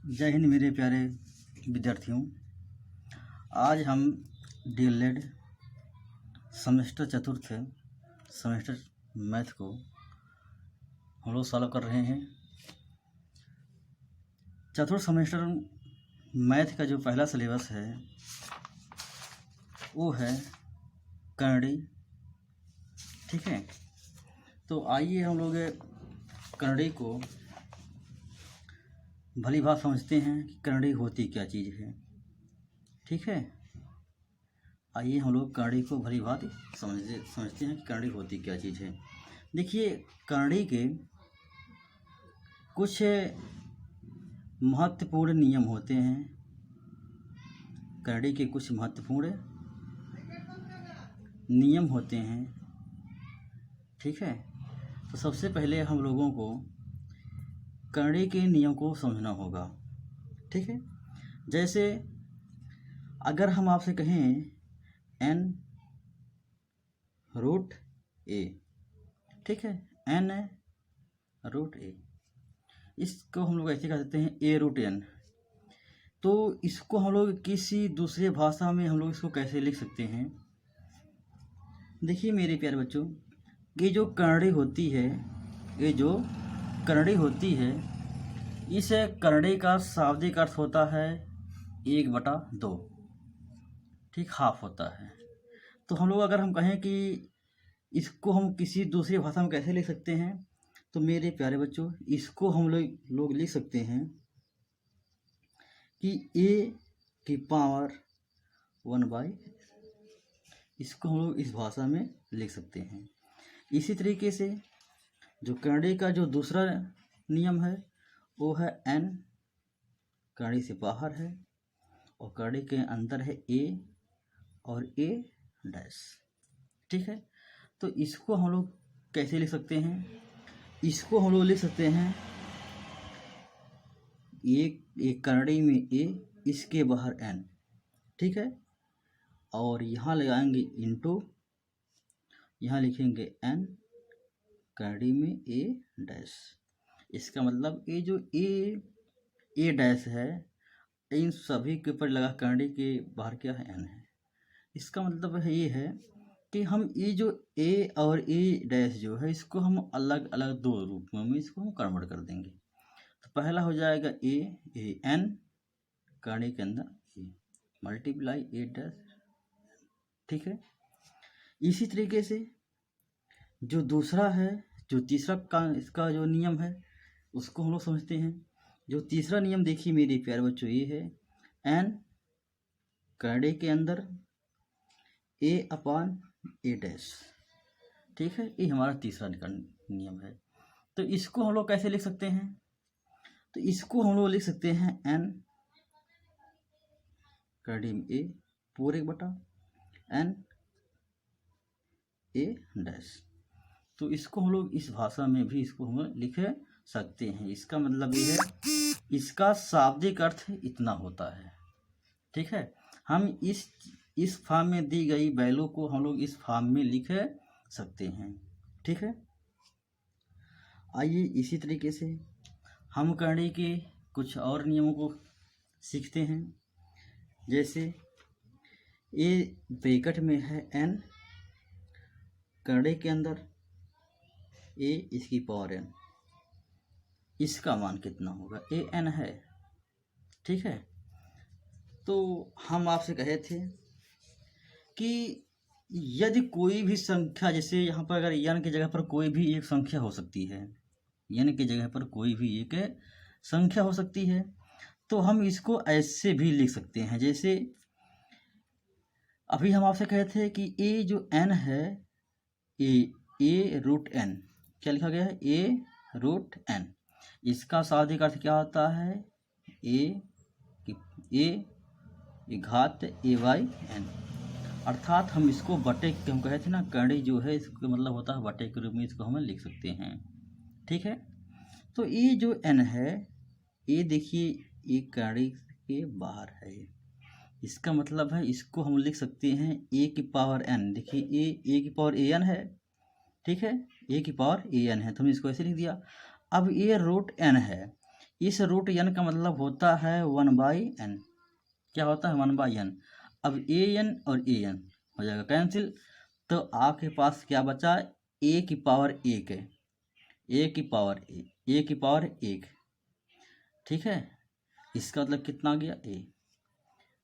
जय हिंद मेरे प्यारे विद्यार्थियों। आज हम डीएलएड सेमेस्टर चतुर्थ सेमेस्टर मैथ को हम लोग सॉल्व कर रहे हैं। चतुर्थ सेमेस्टर मैथ का जो पहला सिलेबस है वो है कन्नड़ी। ठीक है, तो आइए हम लोग कन्नड़ी को भली भांति समझते हैं कि कन्नड़ी होती क्या चीज़ है। ठीक है, आइए हम लोग कन्नड़ी को भली भांति समझते हैं कि कन्नड़ी होती क्या चीज़ है। देखिए, कन्नड़ी के कुछ महत्वपूर्ण नियम होते हैं। कन्नड़ी के कुछ महत्वपूर्ण नियम होते हैं। ठीक है, तो सबसे पहले हम लोगों को कन्नड़ी के नियम को समझना होगा। ठीक है, जैसे अगर हम आपसे कहें n रूट a, ठीक है, n रूट a, इसको हम लोग ऐसे कह सकते हैं a रूट n। तो इसको हम लोग किसी दूसरे भाषा में हम लोग इसको कैसे लिख सकते हैं? देखिए मेरे प्यारे बच्चों, ये जो कन्नड़ी होती है, ये जो कन्नड़ी होती है, इस कन्नड़ी का शाब्दिक अर्थ होता है 1/2। ठीक, हाफ होता है। तो हम लोग अगर हम कहें कि इसको हम किसी दूसरी भाषा में कैसे लिख सकते हैं, तो मेरे प्यारे बच्चों, इसको हम लोग लिख सकते हैं कि a की पावर 1/, इसको हम लोग इस भाषा में लिख सकते हैं। इसी तरीके से जो कन्नड़ी का जो दूसरा नियम है वो है n कन्नड़ी से बाहर है और कन्नड़ी के अंदर है a और a डैश। ठीक है, तो इसको हम लोग कैसे लिख सकते हैं? इसको हम लोग लिख सकते हैं एक कन्नड़ी में a, इसके बाहर n। ठीक है, और यहाँ लगाएंगे इंटू, यहाँ लिखेंगे n कन्नड़ी में a डैश। इसका मतलब ये जो a डैश है, इन सभी के ऊपर लगा कन्नड़ी के बाहर क्या है, n है। इसका मतलब है ये है कि हम ये जो a और a डैश जो है, इसको हम अलग अलग दो रूपों में इसको हम कन्वर्ट कर देंगे। तो पहला हो जाएगा a n कन्नड़ी के अंदर a मल्टीप्लाई a डैश। ठीक है, इसी तरीके से जो दूसरा है, जो तीसरा का इसका जो नियम है उसको हम लोग समझते हैं। जो तीसरा नियम देखिए मेरे प्यारे बच्चों, ये है n कन्नड़ी के अंदर a/a डैश। ठीक है, ये हमारा तीसरा नियम है। तो इसको हम लोग कैसे लिख सकते हैं? तो इसको हम लोग लिख सकते हैं n कन्नड़ी में a पूरे बटा n a डैश। तो इसको हम लोग इस भाषा में भी इसको हम लिख सकते हैं। इसका मतलब ये है, इसका शाब्दिक अर्थ इतना होता है। ठीक है, हम इस फॉर्म में दी गई वैल्यू को हम लोग इस फॉर्म में लिख सकते हैं। ठीक है, आइए इसी तरीके से हम कन्नड़ी के कुछ और नियमों को सीखते हैं। जैसे ये ब्रैकेट में है n, कन्नड़ी के अंदर a इसकी पावर n, इसका मान कितना होगा? an है। ठीक है, तो हम आपसे कहे थे कि यदि कोई भी संख्या, जैसे यहाँ पर अगर n की जगह पर कोई भी एक संख्या हो सकती है, n की जगह पर कोई भी एक संख्या हो सकती है, तो हम इसको ऐसे भी लिख सकते हैं। जैसे अभी हम आपसे कहे थे कि a जो n है, a रूट n, क्या लिखा गया है? a root n। इसका शाब्दिक अर्थ क्या होता है? a घात a/n। अर्थात हम इसको बटे, हम कहे थे ना, कन्नड़ी जो है इसका मतलब होता है बटे के रूप में इसको हम लिख सकते हैं। ठीक है, तो ये जो n है, ये देखिए ये कन्नड़ी के बाहर है। इसका मतलब है इसको हम लिख सकते हैं a की पावर n। देखिए a की पावर an है। ठीक है, a की पावर an है, तो हमने इसको ऐसे लिख दिया। अब a रूट n है, इस रूट n का मतलब होता है 1/n। क्या होता है 1/n। अब an और an हो जाएगा कैंसिल, तो आपके पास क्या बचा, a की पावर 1 है, a की पावर 1। ठीक है, इसका मतलब कितना आ गया a।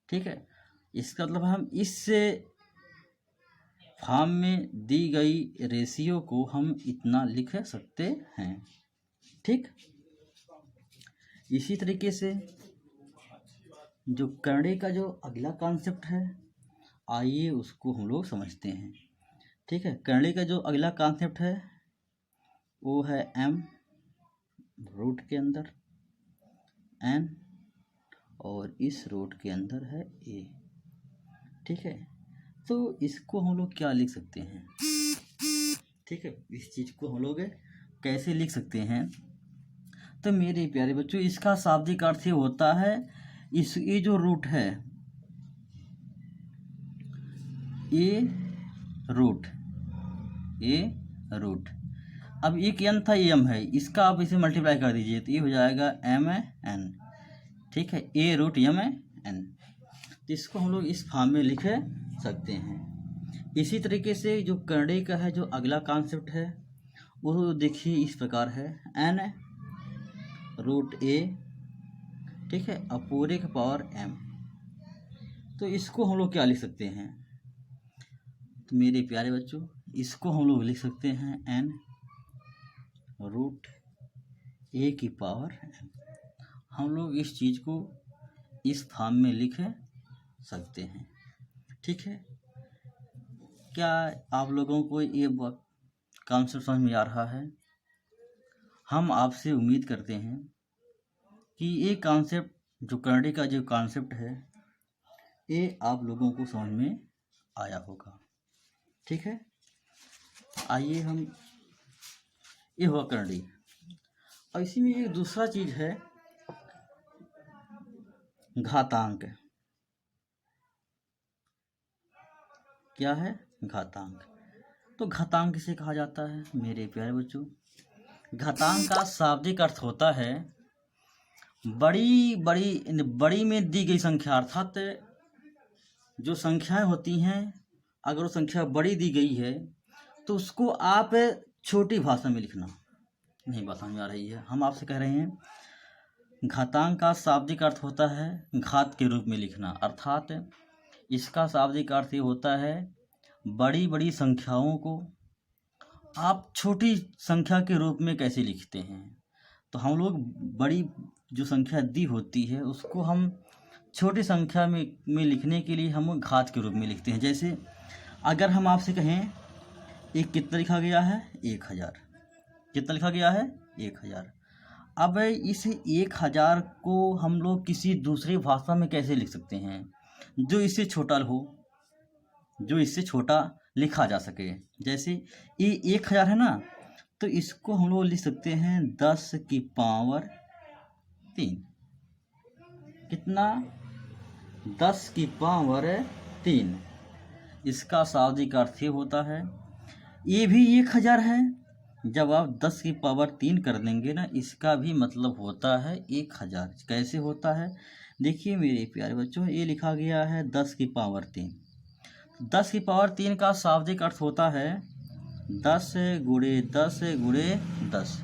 ठीक है, इसका मतलब हम इस फॉर्म में दी गई रेशियो को हम इतना लिख सकते हैं। ठीक, इसी तरीके से जो करने का जो अगला कॉन्सेप्ट है, आइए उसको हम लोग समझते हैं। ठीक है, करने का जो अगला कॉन्सेप्ट है वो है m रूट के अंदर n और इस रूट के अंदर है a। ठीक है, तो इसको हम लोग क्या लिख सकते हैं। ठीक है, इस चीज़ को हम लोग कैसे लिख सकते हैं, तो मेरे प्यारे बच्चों इसका शाब्दिक अर्थ ये होता है, ये जो रूट है ए रूट, अब एक n था m है, इसका आप इसे मल्टीप्लाई कर दीजिए तो ये हो जाएगा m(n). ठीक है, a रूट m(n), तो इसको हम लोग इस फॉर्म में लिख सकते हैं। इसी तरीके से जो करने का है जो अगला कॉन्सेप्ट है वो देखिए इस प्रकार है, n रूट a। ठीक है, अब पूरे का पावर m, तो इसको हम लोग क्या लिख सकते हैं, तो मेरे प्यारे बच्चों इसको हम लोग लिख सकते हैं n रूट a की पावर m। हम लोग इस चीज़ को इस फॉर्म में लिख सकते हैं। ठीक है, क्या आप लोगों को ये कॉन्सेप्ट समझ में आ रहा है। हम आपसे उम्मीद करते हैं कि ये कॉन्सेप्ट जो करने का जो कॉन्सेप्ट है ये आप लोगों को समझ में आया होगा। ठीक है, आइए हम, ये हुआ करंडी। और इसी में एक दूसरा चीज है घातांक। क्या है, घातांक। तो घातांक किसे कहा जाता है मेरे प्यारे बच्चों, घातांक का शाब्दिक अर्थ होता है बड़ी में दी गई संख्या, अर्थात जो संख्याएं होती हैं अगर वो संख्या बड़ी दी गई है तो उसको आप छोटी भाषा में लिखना। नहीं बात समझ में आ रही है, हम आपसे कह रहे हैं घातांक का शाब्दिक अर्थ होता है घात के रूप में लिखना, अर्थात इसका शाब्दिक अर्थ ये होता है बड़ी बड़ी संख्याओं को आप छोटी संख्या के रूप में कैसे लिखते हैं। तो हम लोग बड़ी जो संख्या दी होती है उसको हम छोटी संख्या में लिखने के लिए हम घात के रूप में लिखते हैं। जैसे अगर हम आपसे कहें एक कितना लिखा गया है 1000, कितना लिखा गया है 1000। अब इस 1000 को हम लोग किसी दूसरी भाषा में कैसे लिख सकते हैं जो इससे छोटा हो, जो इससे छोटा लिखा जा सके। जैसे ये 1000 है ना, तो इसको हम लोग लिख सकते हैं 10 की पावर 3। कितना, 10 की पावर 3। इसका शाब्दिक अर्थ ये होता है ये भी 1000 है, जब आप 10 की पावर 3 कर देंगे ना इसका भी मतलब होता है 1000। कैसे होता है देखिए मेरे प्यारे बच्चों, ये लिखा गया है 10 की पावर 3। 10 की पावर 3 का शाब्दिक अर्थ होता है 10 गुणे 10 गुणे 10।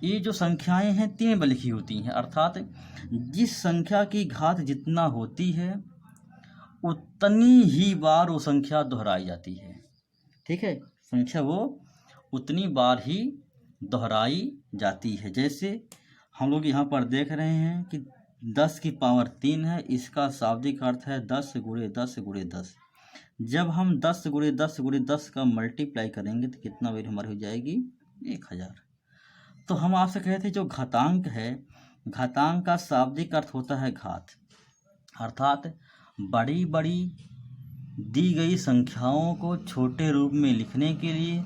ये जो संख्याएं हैं 3 में लिखी होती हैं, अर्थात जिस संख्या की घात जितना होती है उतनी ही बार वो संख्या दोहराई जाती है। ठीक है, संख्या वो उतनी बार ही दोहराई जाती है। जैसे हम लोग यहाँ पर देख रहे हैं कि 10 की पावर 3 है, इसका शाब्दिक अर्थ है 10 गुणे 10 गुणे 10। जब हम 10 गुणे 10 गुणे 10 का मल्टीप्लाई करेंगे तो कितना वैल्यू हमारी हो जाएगी 1000। तो हम आपसे कहे थे जो घातांक है, घातांक का शाब्दिक अर्थ होता है घात, अर्थात बड़ी बड़ी दी गई संख्याओं को छोटे रूप में लिखने के लिए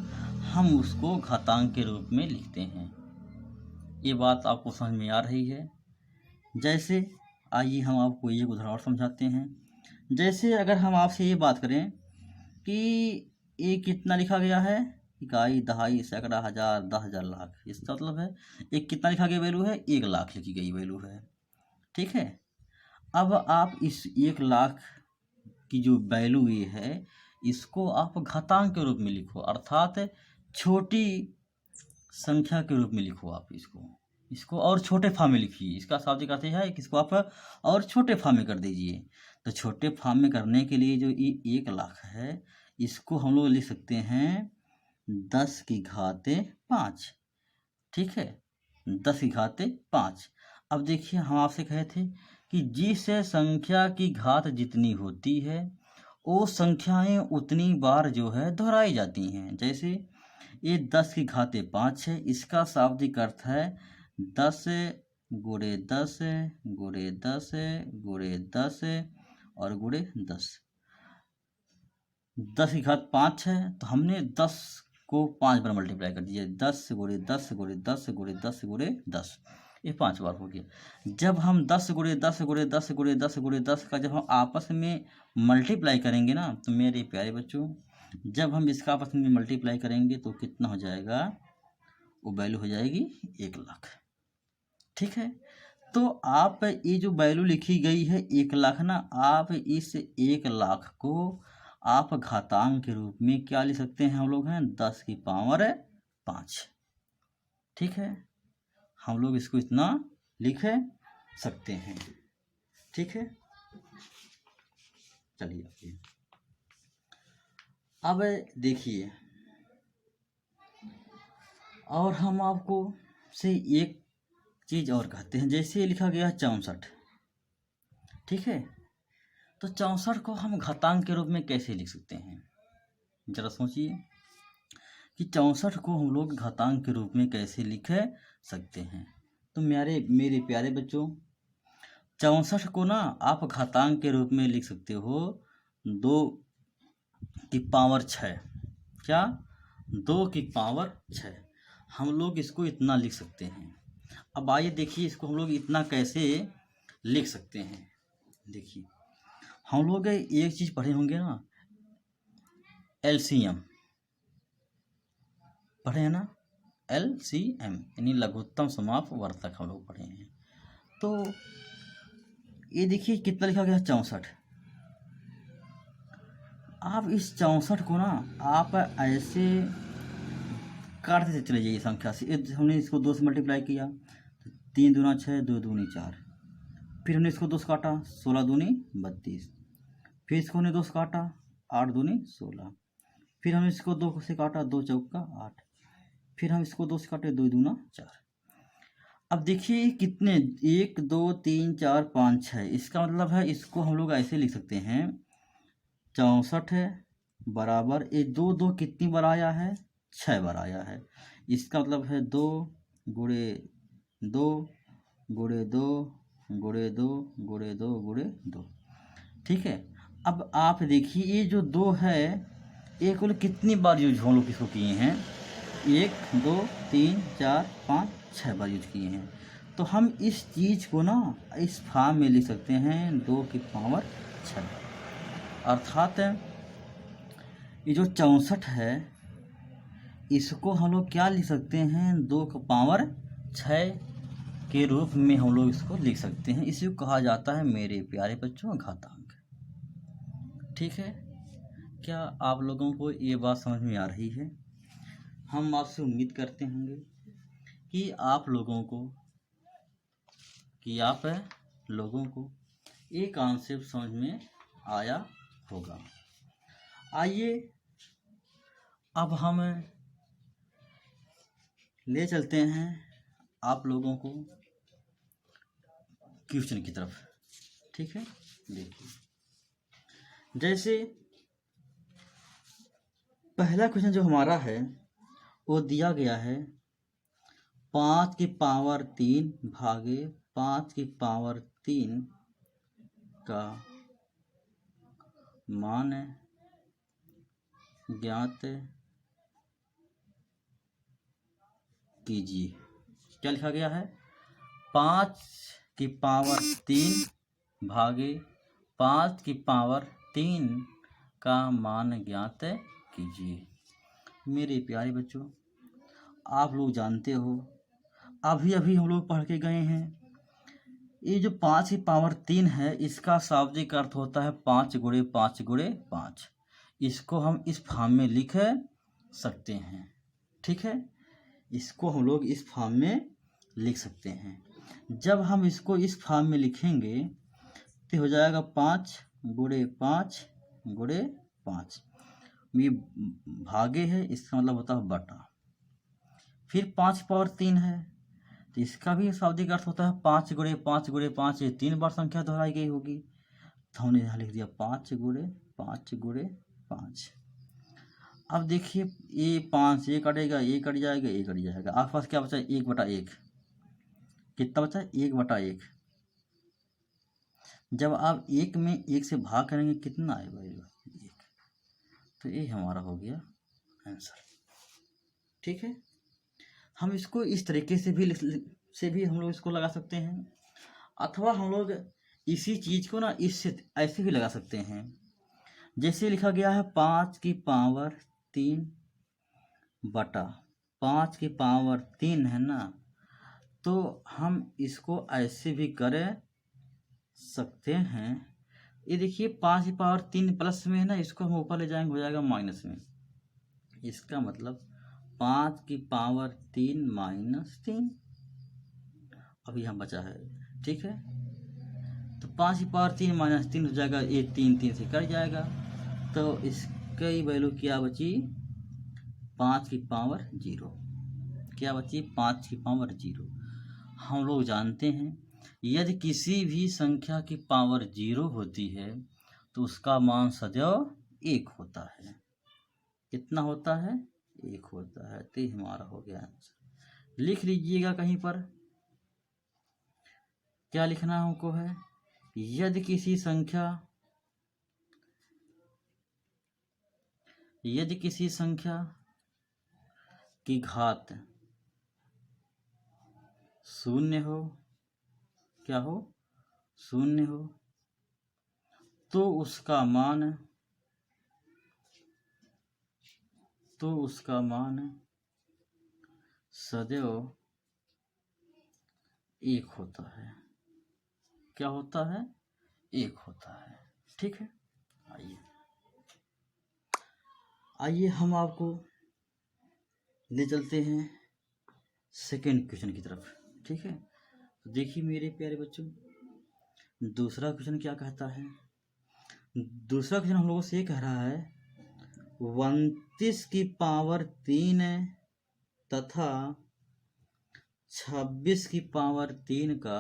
हम उसको घातांक के रूप में लिखते हैं। ये बात आपको समझ में आ रही है। जैसे आइए हम आपको एक उदाहरण समझाते हैं। जैसे अगर हम आपसे ये बात करें कि ये कितना लिखा गया है इकाई, दहाई, सैकड़ा, हजार, 10,000, लाख। इसका मतलब है एक कितना लिखा गया वैल्यू है, 1,00,000 लिखी गई वैल्यू है। ठीक है, अब आप इस 1,00,000 की जो वैल्यू ये है इसको आप घातांक के रूप में लिखो, अर्थात छोटी संख्या के रूप में लिखो आप इसको और छोटे फॉर्म में लिखिए। इसका शाब्दिक अर्थ है कि इसको आप और छोटे फॉर्म में कर दीजिए। तो छोटे फॉर्म में करने के लिए जो ये 1,00,000 है इसको हम लोग लिख सकते हैं 10 की घाते 5। ठीक है, 10 की घाते 5। अब देखिए हम आपसे कहे थे कि जिस संख्या की घात जितनी होती है वो संख्याएं उतनी बार जो है दोहराई जाती हैं। जैसे ये 10 की घाते 5 है, इसका शाब्दिक अर्थ है 10 गुणे 10 गुणे 10 गुणे 10 और गुणे 10। 10 की घात 5 है तो हमने 10 को 5 बार मल्टीप्लाई कर दिया, 10 गुणे 10 गुणे 10 गुणे 10 गुणे 10, ये 5 बार हो गया। जब हम 10 गुणे 10 गुणे 10 गुणे 10 गुणे 10 का जब हम आपस में मल्टीप्लाई करेंगे ना तो मेरे प्यारे बच्चों जब हम इसका आपस में मल्टीप्लाई करेंगे तो कितना हो जाएगा, वो वैल्यू हो जाएगी 1,00,000। ठीक है, तो आप ये जो वैल्यू लिखी गई है 1,00,000 ना, आप इस 1,00,000 को आप घातांक के रूप में क्या लिख सकते हैं, हम लोग हैं 10 की पावर 5। ठीक है, हम लोग इसको इतना लिख सकते हैं। ठीक है, चलिए अब देखिए और हम आपको से एक चीज और कहते हैं। जैसे लिखा गया 64। ठीक है, तो 64 को हम घातांक के रूप में कैसे लिख सकते हैं, जरा सोचिए कि 64 को हम लोग घातांक के रूप में कैसे लिख सकते हैं। तो मेरे प्यारे बच्चों 64 को ना आप घातांक के रूप में लिख सकते हो 2 की पावर 6। क्या, 2 की पावर 6। हम लोग इसको इतना लिख सकते हैं। अब आइए देखिए इसको हम लोग इतना कैसे लिख सकते हैं। देखिए हम लोग एक चीज पढ़े होंगे ना, LCM पढ़े हैं ना, LCM यानी लघुत्तम समापवर्तक हम लोग पढ़े हैं। तो ये देखिए कितना लिखा गया 64। आप इस 64 को ना आप ऐसे काटते चले जाइए संख्या से। हमने इसको 2 से मल्टीप्लाई किया तो 3 दूना 6, 2 दूनी 4। फिर हमने इसको 2 से काटा, 16 दूनी 32। फिर इसको हमने 2 से काटा, 8 दूनी 16। फिर हमने इसको 2 से काटा, 2 चौका 8। फिर हम इसको 2 से काटे, 2 दूना 4। अब देखिए कितने, 1 2 3 4 5 6। इसका मतलब है इसको हम लोग ऐसे लिख सकते हैं 64 बराबर ये 2 2 कितनी बार आया है, 6 बार आया है। इसका मतलब है 2 गुणे 2 गुणे 2 गुणे 2 गुणे 2 गुणे 2। ठीक है, अब आप देखिए ये जो 2 है ये कुल कितनी बार यूज हम लोग इसको किए हैं, 1 2 3 4 5 6 बार यूज किए हैं। तो हम इस चीज़ को ना इस फॉर्म में लिख सकते हैं 2 की पावर 6। अर्थात ये जो 64 है इसको हम लोग क्या लिख सकते हैं, 2 की पावर 6 के रूप में हम लोग इसको लिख सकते हैं। इसी को कहा जाता है मेरे प्यारे बच्चों घातांक। ठीक है, क्या आप लोगों को ये बात समझ में आ रही है? हम आपसे उम्मीद करते होंगे कि आप लोगों को ये कॉन्सेप्ट समझ में आया होगा। आइए अब हम ले चलते हैं आप लोगों को क्वेश्चन की तरफ। ठीक है, देखिए जैसे पहला क्वेश्चन जो हमारा है वो दिया गया है 5 की पावर 3 भागे 5 की पावर 3 का मान ज्ञात कीजिए। क्या लिखा गया है, 5 की पावर 3 भागे 5 की पावर 3 का मान ज्ञात कीजिए। मेरे प्यारे बच्चों, आप लोग जानते हो, अभी अभी हम लोग पढ़ के गए हैं, ये जो 5 की पावर 3 है, इसका शाब्दिक अर्थ होता है 5 गुणे 5 गुणे 5। इसको हम इस फॉर्म में लिख सकते हैं। ठीक है, इसको हम लोग इस फॉर्म में लिख सकते हैं। जब हम इसको इस फॉर्म में लिखेंगे तो हो जाएगा 5 गुणे 5 गुणे 5। ये भागे है, इसका मतलब होता है बटा। फिर 5 पावर 3 है, तो इसका भी शाब्दिक अर्थ होता है 5 गुणे 5 गुणे 5। ये 3 बार संख्या दोहराई गई होगी, तो हमने यहाँ लिख दिया 5 गुणे 5 गुणे 5। अब देखिए, ये 5 ये कटेगा, ये कट जाएगा, ये कट जाएगा, आपके पास क्या बचा? 1/1। कितना बचा? 1/1। जब आप 1 में 1 से भाग करेंगे कितना आएगा? 1। तो ये हमारा हो गया आंसर। ठीक है, हम इसको इस तरीके से भी हम लोग इसको लगा सकते हैं, अथवा हम लोग इसी चीज़ को ना इससे ऐसे भी लगा सकते हैं। जैसे लिखा गया है 5 की पावर 3 बटा 5 की पावर 3 है ना, तो हम इसको ऐसे भी कर सकते हैं। ये देखिए 5 की पावर 3 प्लस में है ना, इसको हम ऊपर ले जाएंगे, हो जाएगा माइनस में। इसका मतलब 5 की पावर 3 माइनस 3 अभी यहाँ बचा है। ठीक है, तो 5 की पावर 3 माइनस 3 हो जाएगा, ये 3 3 से कट जाएगा, तो इसकी वैल्यू क्या बची? 5 की पावर 0। क्या बची? 5 की पावर 0। हम लोग जानते हैं, यदि किसी भी संख्या की पावर 0 होती है तो उसका मान सदैव 1 होता है। कितना होता है? 1 होता है। तो हमारा हो गया आंसर। लिख लीजिएगा कहीं पर, क्या लिखना हमको है? यदि किसी संख्या की घात 0 हो, क्या हो? 0 हो, तो उसका मान सदैव 1 होता है। क्या होता है? 1 होता है। ठीक है, आइए हम आपको ले चलते हैं सेकेंड क्वेश्चन की तरफ। ठीक है, तो देखिए मेरे प्यारे बच्चों, दूसरा क्वेश्चन क्या कहता है? दूसरा क्वेश्चन हम लोगों से ये कह रहा है 29 की पावर 3 तथा 26 की पावर 3 का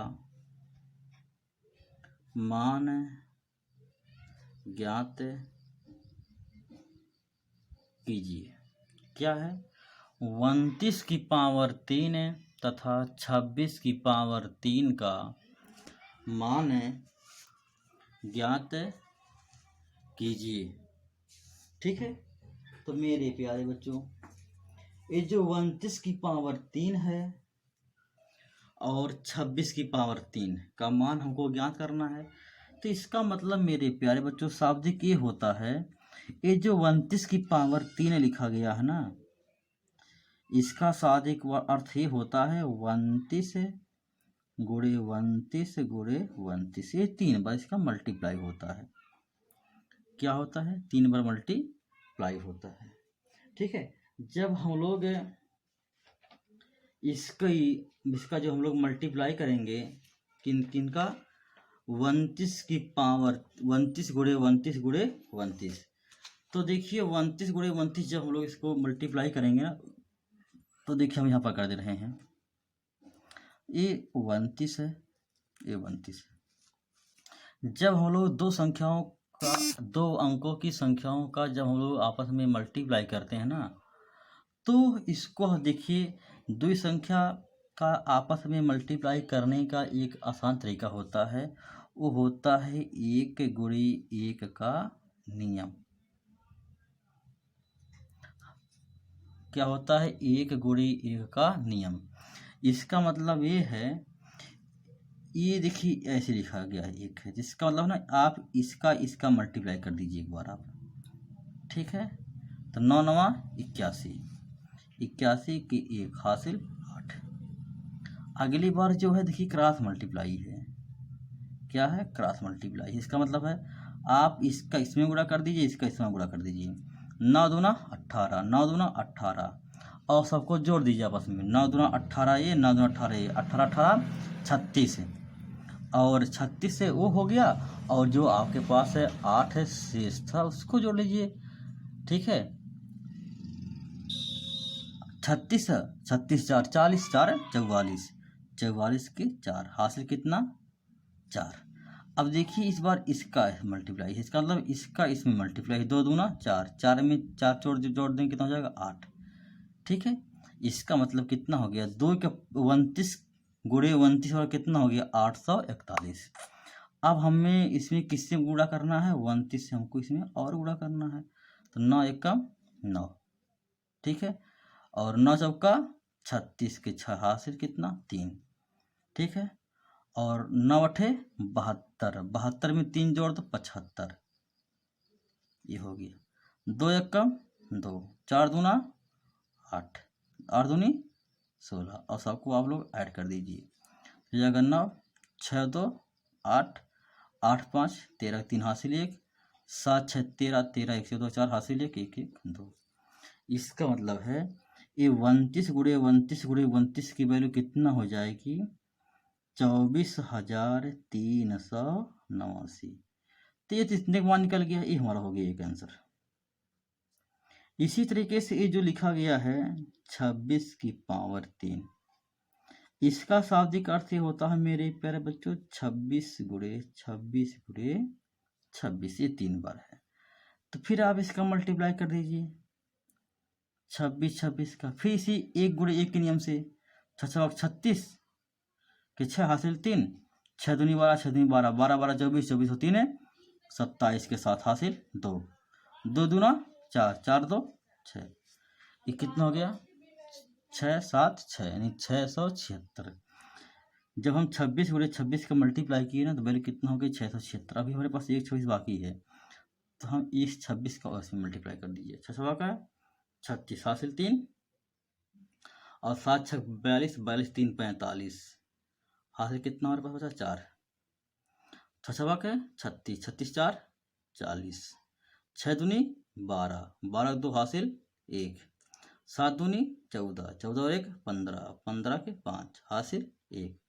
मान ज्ञात कीजिए। क्या है? 29 की पावर 3 तथा 26 की पावर 3 का मान ज्ञात कीजिए। ठीक है, तो मेरे प्यारे बच्चों, ये जो 29 की पावर 3 है और 26 की पावर 3 का मान हमको ज्ञात करना है, तो इसका मतलब मेरे प्यारे बच्चों शाब्दिक ये होता है, ये जो 29 की पावर 3 लिखा गया है ना, इसका शाब्दिक अर्थ ये होता है 29 गुणे 29 गुणे 29। ये 3 बार इसका मल्टीप्लाई होता है। क्या होता है? 3 बार मल्टीप्लाई होता है। ठीक है, जब हम लोग इसका जो हम लोग मल्टीप्लाई करेंगे किन का? 29 की पावर 29 गुणे 29 गुणे 29। तो देखिए 29 गुणे 29 जब हम लोग इसको मल्टीप्लाई करेंगे ना, तो देखिए हम यहाँ पर कर दे रहे हैं, ये 29 है, ये 29 है। जब हम लोग दो अंकों की संख्याओं का जब हम लोग आपस में मल्टीप्लाई करते हैं ना, तो इसको देखिए, दो संख्या का आपस में मल्टीप्लाई करने का एक आसान तरीका होता है, वो होता है 1 गुणे 1 का नियम। क्या होता है? 1 गुणे 1 का नियम। इसका मतलब ये है, ये देखिए ऐसे लिखा गया है 1 है, जिसका मतलब ना आप इसका मल्टीप्लाई कर दीजिए एक बार आप। ठीक है, तो 9 9 81, 81 की 1 हासिल 8। अगली बार जो है देखिए क्रॉस मल्टीप्लाई है। क्या है? Cross multiply. इसका मतलब है आप इसका इसमें गुणा कर दीजिए, इसका इसमें गुणा कर दीजिए। 9 दूना 18, 9 दूना 18 और सबको जोड़ दीजिए आपस में। 9 दूना 18 ये, 9 दूना 18 ये, 18 18 36 और 36 से वो हो गया। और जो आपके पास है 8 है शेष था उसको जोड़ लीजिए। ठीक है, 36 36 4 40, 4 44, 44 के 4 हासिल कितना? 4। अब देखिए इस बार इसका मल्टीप्लाई है, इसका मतलब इसका इसमें मल्टीप्लाई है। 2 दूना 4, 4 में 4 जोड़ देंगे कितना हो जाएगा? 8। ठीक है, इसका मतलब कितना हो गया? 2 के 29 गुणे 29 और कितना हो गया? 841। अब हमें इसमें किससे गुणा करना है? 29 से हमको इसमें और गुणा करना है। तो 9 एकम 9, ठीक है, और 9 चौका 36 के 6 हासिल कितना? 3। ठीक है, और 9 अठे 72, 72 में 3 जोड़ दो 75, ये हो गया। 2 एकम 2, 4 दूना 8, 8 दूनी 16 और सबको आप लोग ऐड कर दीजिए। तो जाएगा 9 6 2 8, 8 5 13 3 हासिल 1, 7 6 13 13 1 से 2 4 हासिल 1 1 1 2। इसका मतलब है ये 29 गुणे 29 गुणे 29 की वैल्यू कितना हो जाएगी? 24,389। तो ये इतने का मान निकल गया, ये हमारा हो गया एक आंसर। इसी तरीके से ये जो लिखा गया है 26 की पावर 3, इसका शाब्दिक अर्थ ये होता है मेरे प्यारे बच्चों 26 गुणे 26 गुणे 26, ये 3 बार है। तो फिर आप इसका मल्टीप्लाई कर दीजिए 26 26 का, फिर इसी 1 गुणे 1 के नियम से 36 के 6 हासिल 3, 6 दूनी 12, 6 दूनी 12, 12 12 24, 24 हो 3 है 27 के 7 हासिल 2, 2 दूना 4, 4 2 6, ये कितना हो गया? 6 7 6 यानी 676। जब हम 26 गुणे 26 का मल्टीप्लाई किए ना तो वैल्यू कितना हो गया? 676। अभी हमारे पास एक 26 बाकी है, तो हम इस 26 का उसमें मल्टीप्लाई कर दीजिए। 6 का 36 हासिल 3 और 7 6 42, 42 3 45 हासिल कितना हमारे पास बचा? 4। 6 के 36, 36 4 40, 6 दूनी 12, 12 2 हासिल 1, 7 दूनी 14, 14 और 1 15, 15 के 5 हासिल 1,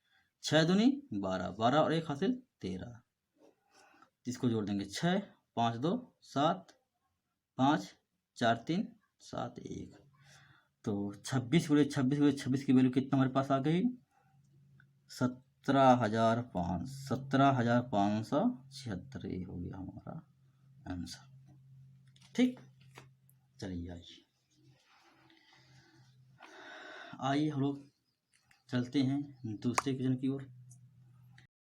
6 दूनी 12, 12 और 1 हासिल 13। इसको जोड़ देंगे 6 5 2 7 5 4 3 7 1। तो 26 गुणे 26 गुणे 26 की वैल्यू कितना हमारे पास आ गई? 17,576, ये हो गया हमारा आंसर। ठीक, चलिए आइए हम लोग चलते हैं दूसरे क्वेश्चन की ओर।